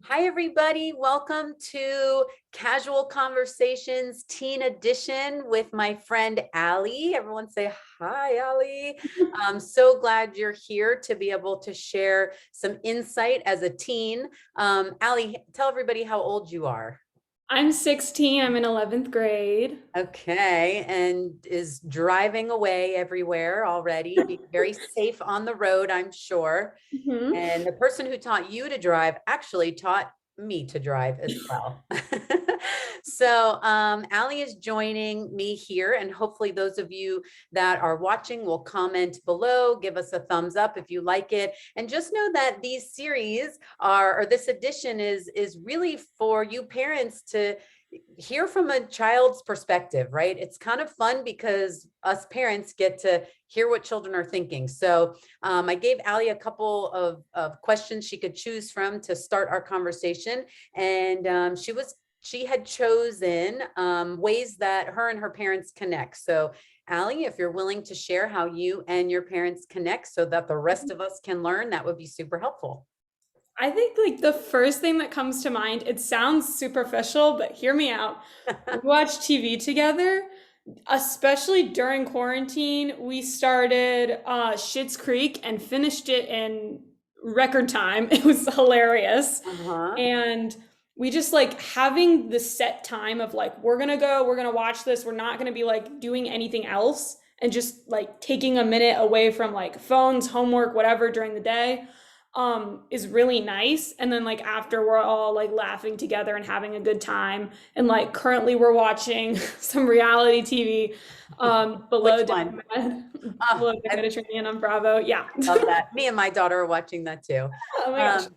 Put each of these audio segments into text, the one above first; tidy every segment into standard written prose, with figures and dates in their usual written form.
Hi, everybody. Welcome to Casual Conversations Teen Edition with my friend Allie. Everyone say hi, Allie. I'm so glad you're here to be able to share some insight as a teen. Allie, tell everybody how old you are. I'm 16. I'm in 11th grade. Okay, and is driving away everywhere already. Be very safe on the road, I'm sure. Mhm. And the person who taught you to drive actually taught me to drive as well. So Allie is joining me here, and hopefully those of you that are watching will comment below, give us a thumbs up if you like it. And just know that these series are, or this edition is really for you parents to hear from a child's perspective, right? It's kind of fun because us parents get to hear what children are thinking. So I gave Allie a couple of questions she could choose from to start our conversation. And she had chosen ways that her and her parents connect. So Allie, if you're willing to share how you and your parents connect so that the rest of us can learn, that would be super helpful. I think like the first thing that comes to mind, it sounds superficial, but hear me out. We watch TV together, especially during quarantine. We started Schitt's Creek and finished it in record time. It was hilarious. Uh-huh. And we just like having the set time of like, we're gonna go, we're gonna watch this, we're not gonna be like doing anything else, and just like taking a minute away from like phones, homework, whatever during the day is really nice. And then like after we're all like laughing together and having a good time. And like currently we're watching some reality TV Which below deck one? below deck I Mediterranean on Bravo. Yeah. love that. Me and my daughter are watching that too. Oh my gosh. Um,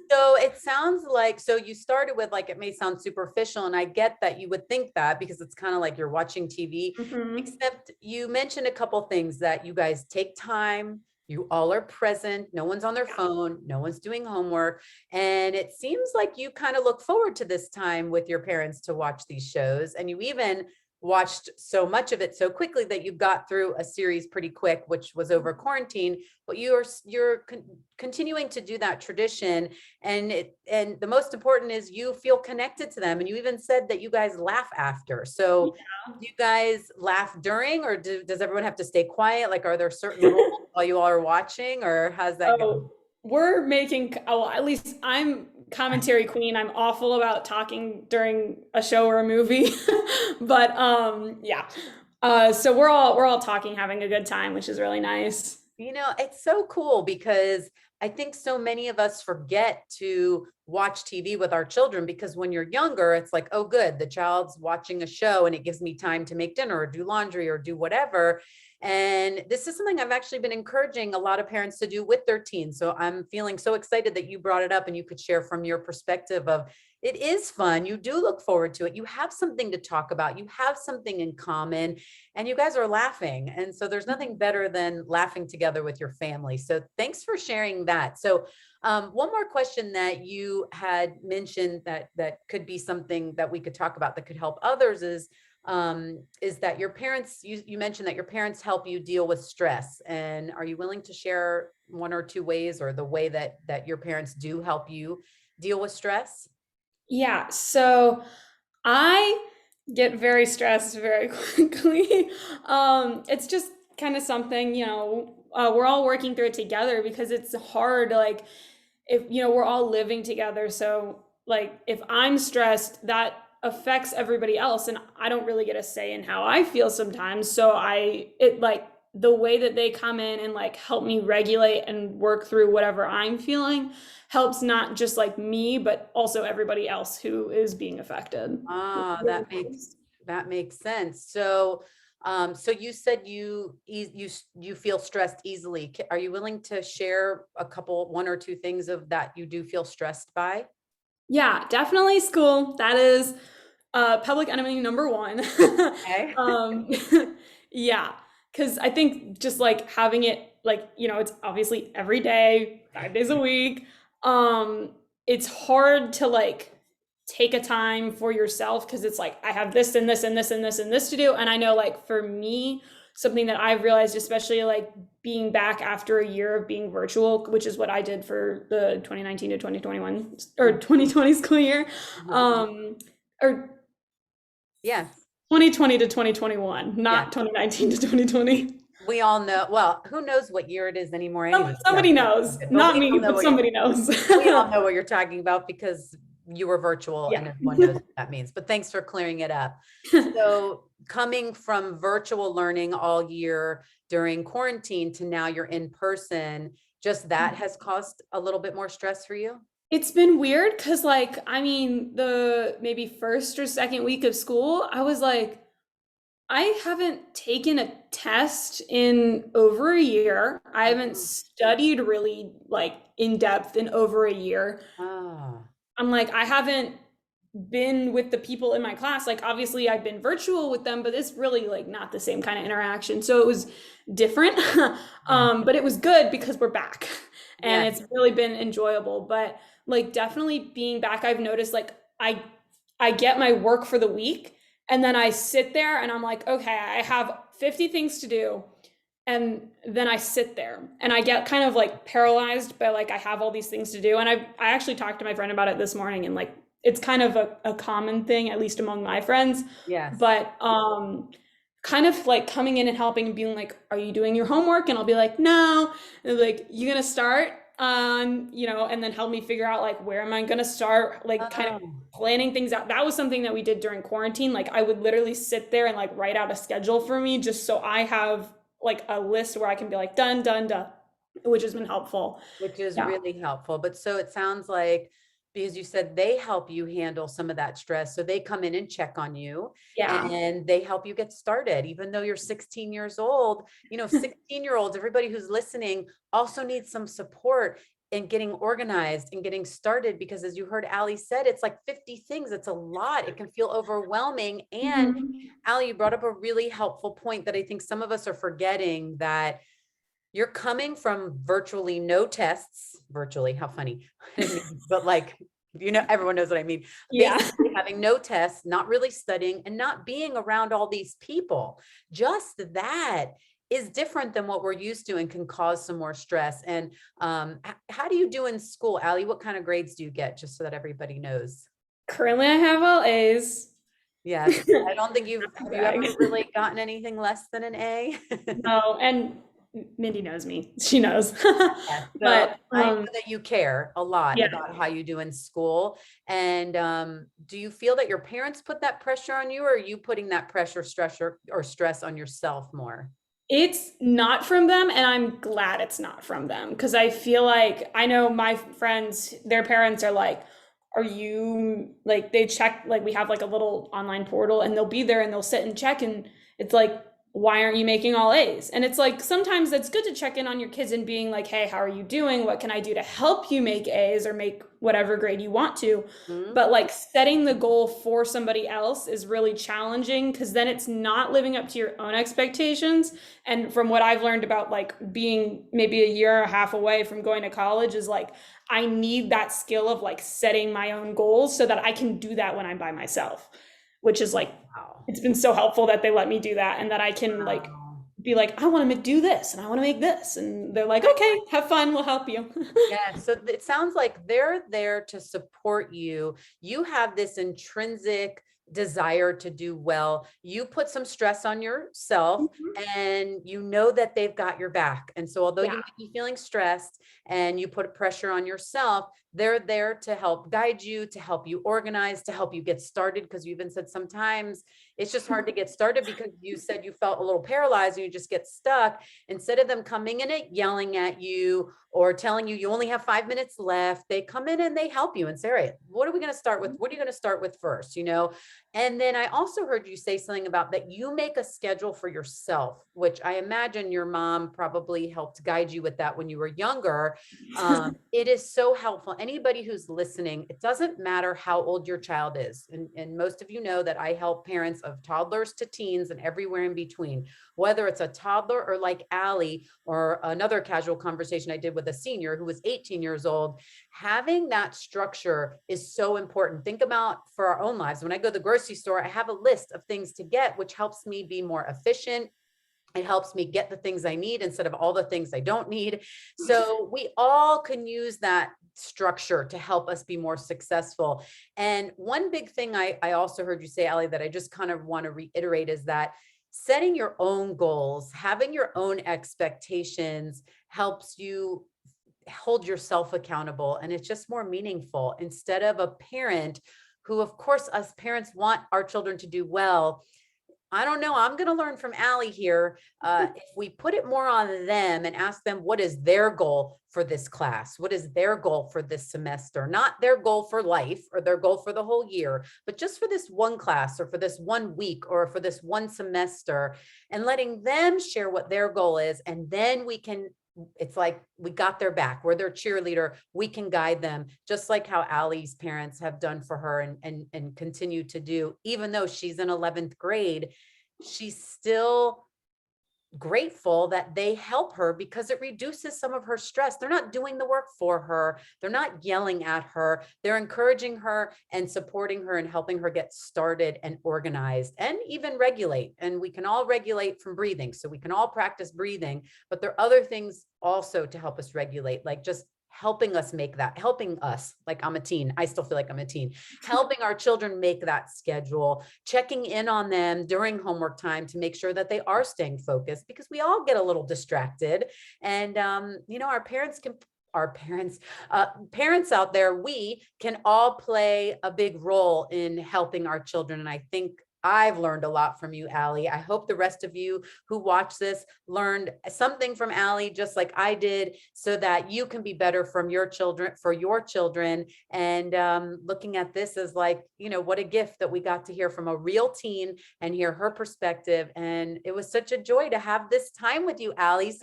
so it sounds like, so you started with like, it may sound superficial, and I get that you would think that because it's kind of like you're watching TV, Mhm. except you mentioned a couple things that you guys take time, you all are present, no one's on their phone, no one's doing homework. And it seems like you kind of look forward to this time with your parents to watch these shows. And you even watched so much of it so quickly that you got through a series pretty quick, which was over quarantine. But you're continuing to do that tradition, and the most important is you feel connected to them, and you even said that you guys laugh after. So do you guys laugh during, or does everyone have to stay quiet? Like, are there certain rules while you all are watching, or how's that go? Oh, we're making, oh, at least I'm commentary queen. I'm awful about talking during a show or a movie. But yeah. So we're all talking, having a good time, which is really nice. It's so cool because I think so many of us forget to watch TV with our children, because when you're younger, it's like, oh, good, the child's watching a show and it gives me time to make dinner or do laundry or do whatever. And this is something I've actually been encouraging a lot of parents to do with their teens. So I'm feeling so excited that you brought it up and you could share from your perspective of it is fun. You do look forward to it. You have something to talk about. You have something in common, and you guys are laughing. And so there's nothing better than laughing together with your family. So thanks for sharing that. So one more question that you had mentioned that could be something that we could talk about that could help others is that your parents, you mentioned that your parents help you deal with stress. And are you willing to share one or two ways, or the way that your parents do help you deal with stress? Yeah, so I get very stressed very quickly. It's just kind of something, we're all working through it together because it's hard. Like, if, we're all living together. So, like, if I'm stressed, that affects everybody else. And I don't really get a say in how I feel sometimes. So, like, the way that they come in and like help me regulate and work through whatever I'm feeling helps not just like me, but also everybody else who is being affected. Ah, Really nice. that makes sense. So, so you said you feel stressed easily. Are you willing to share one or two things of that you do feel stressed by? Yeah, definitely school. That is public enemy number one. Okay. um, yeah, because I think just like having it, like, it's obviously every day, 5 days a week. It's hard to like take a time for yourself because it's like I have this and this and this and this and this to do. And I know like for me, something that I've realized, especially like being back after a year of being virtual, which is what I did for the 2019 to 2021 or 2020 school year, Mhm. um, or Yes. 2020 to 2021, Yeah. not 2019 to 2020. We all know, well, who knows what year it is anymore anyway? Yeah, Somebody knows, but not me, but somebody knows. we all know what you're talking about because you were virtual and Yeah. everyone knows what that means. But thanks for clearing it up. So coming from virtual learning all year during quarantine to now you're in person, just that has caused a little bit more stress for you? It's been weird because, like, I mean, the maybe first or second week of school, I was like, I haven't taken a test in over a year. I haven't Mhm. studied really like in depth in over a year. Ah, I'm like, I haven't been with the people in my class. Like, obviously, I've been virtual with them, but it's really like not the same kind of interaction. So it was different. yeah. But it was good because we're back and Yes. it's really been enjoyable. But like, definitely being back, I've noticed like I get my work for the week and then I sit there and I'm like, okay, I have 50 things to do. And then I sit there and I get kind of like paralyzed by like I have all these things to do. And I actually talked to my friend about it this morning, and like it's kind of a common thing, at least among my friends. Yes. But kind of like coming in and helping and being like, are you doing your homework? And I'll be like, no. And they're like, you gonna start on, and then help me figure out like where am I gonna start, like kind of Oh, planning things out. That was something that we did during quarantine. Like I would literally sit there and like write out a schedule for me just so I have like a list where I can be like done, done, done, which has been helpful. which is Yeah. really helpful. But so it sounds like, because you said they help you handle some of that stress. So they come in and check on you Yeah. and they help you get started, even though you're 16 years old. 16-year-olds, everybody who's listening also needs some support in getting organized and getting started, because as you heard Ali said, it's like 50 things. It's a lot. It can feel overwhelming. And Mhm. Ali, you brought up a really helpful point that I think some of us are forgetting, that you're coming from virtually no tests, virtually, how funny, but like, everyone knows what I mean. Yeah. Basically having no tests, not really studying and not being around all these people. Just that is different than what we're used to and can cause some more stress. And how do you do in school, Ali? What kind of grades do you get? Just so that everybody knows. Currently, I have all A's. Yes. I don't think Not to have you brag. ever really gotten anything less than an A? No, and Mindy knows me. She knows. Yes. So But I know that you care a lot yeah, about how you do in school. And do you feel that your parents put that pressure on you, or are you putting that pressure, stress, or stress on yourself more? it's not from them, and I'm glad it's not from them because I feel like I know my friends, their parents are like, are you like they check like we have like a little online portal and they'll be there and they'll sit and check and it's like why aren't you making all A's? And it's like sometimes it's good to check in on your kids and being like, hey, how are you doing? What can I do to help you make A's or make whatever grade you want to? Mhm. But like setting the goal for somebody else is really challenging because then it's not living up to your own expectations. And from what I've learned about like being maybe a year and a half away from going to college is like I need that skill of like setting my own goals so that I can do that when I'm by myself, which is like Wow. it's been so helpful that they let me do that and that I can like Wow. be like I want to do this and I want to make this and they're like okay, have fun, we'll help you. Yeah, so it sounds like they're there to support you. You have this intrinsic desire to do well. You put some stress on yourself and you know that they've got your back. And so although you Yeah. might be feeling stressed and you put pressure on yourself, they're there to help guide you, to help you organize, to help you get started. Because you even said sometimes it's just hard to get started because you said you felt a little paralyzed and you just get stuck. Instead of them coming in and yelling at you or telling you you only have 5 minutes left, they come in and they help you and say, all right, what are we going to start with? What are you going to start with first? And then I also heard you say something about that you make a schedule for yourself, which I imagine your mom probably helped guide you with that when you were younger. It is so helpful. Anybody who's listening, it doesn't matter how old your child is. And most of you know that I help parents of toddlers to teens and everywhere in between, whether it's a toddler or like Ali or another casual conversation I did with a senior who was 18 years old. Having that structure is so important. Think about for our own lives. When I go to the grocery store, I have a list of things to get, which helps me be more efficient, It helps me get the things I need instead of all the things I don't need. So we all can use that structure to help us be more successful. And one big thing I also heard you say, Allie, that I just kind of want to reiterate is that setting your own goals, having your own expectations helps you hold yourself accountable, and it's just more meaningful instead of a parent who, of course, us parents want our children to do well. I don't know. I'm going to learn from Allie here. If we put it more on them and ask them what is their goal for this class, what is their goal for this semester, not their goal for life or their goal for the whole year, but just for this one class or for this one week or for this one semester, and letting them share what their goal is. And then we can, it's like we got their back. We're their cheerleader. We can guide them, just like how Allie's parents have done for her and continue to do. Even though she's in 11th grade, she's still grateful that they help her because it reduces some of her stress. They're not doing the work for her. They're not yelling at her. They're encouraging her and supporting her and helping her get started and organized and even regulate. And we can all regulate from breathing. So we can all practice breathing, but there are other things also to help us regulate, like just helping us make that, helping us, like I'm a teen, I still feel like I'm a teen, helping our children make that schedule, checking in on them during homework time to make sure that they are staying focused, because we all get a little distracted. And, our parents can, parents out there, we can all play a big role in helping our children. And I think I've learned a lot from you, Allie. I hope the rest of you who watch this learned something from Allie, just like I did, so that you can be better from your children, for your children. And looking at this as like, what a gift that we got to hear from a real teen and hear her perspective. And it was such a joy to have this time with you, Allie.